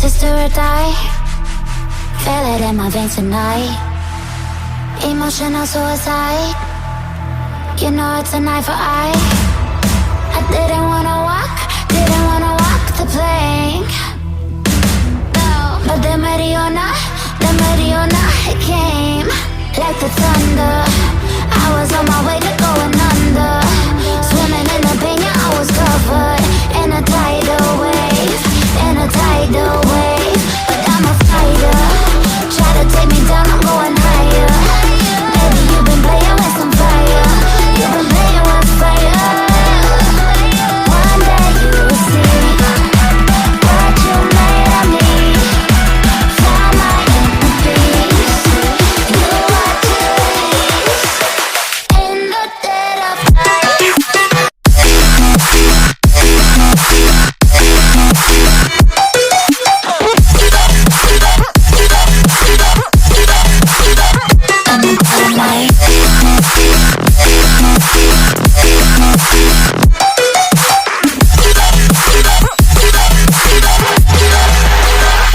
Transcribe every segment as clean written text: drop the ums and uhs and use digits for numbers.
twist or die. Feel it in my veins tonight. Emotional suicide. You know it's an eye for eye. I didn't wanna walk the plank. But the Mariona, it came like the thunder. I was on my way to going under. Swimming in the pain, yeah, I was covered in a tidal wave, in a tidal wave. But I'm a fighter. Try to take me down, I'm going higher. Maybe you've been playing with some fire. You've been playing with fire. One day you will see what you made of me. Found my inner peace. You are peace in the dead of night.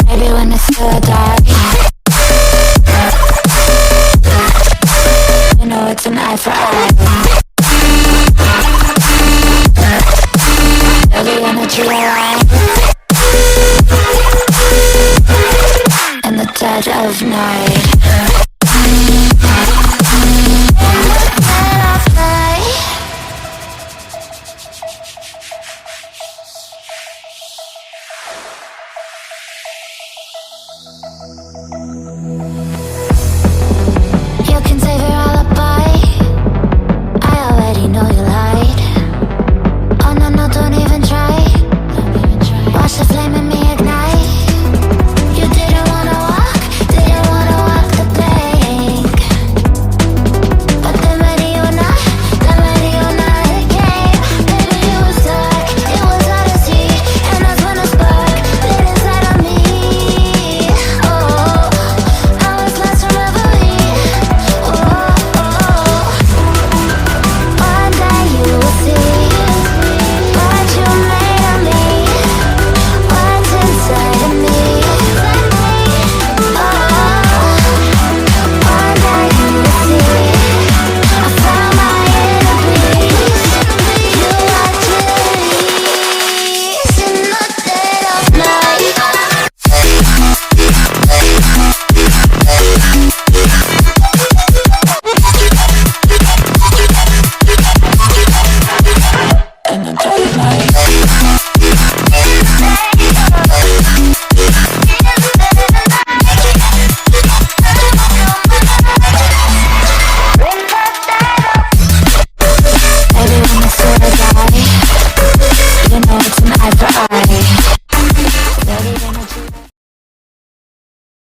Maybe when it's still dark, you know it's an eye for eye. Every energy alive in the dead of night.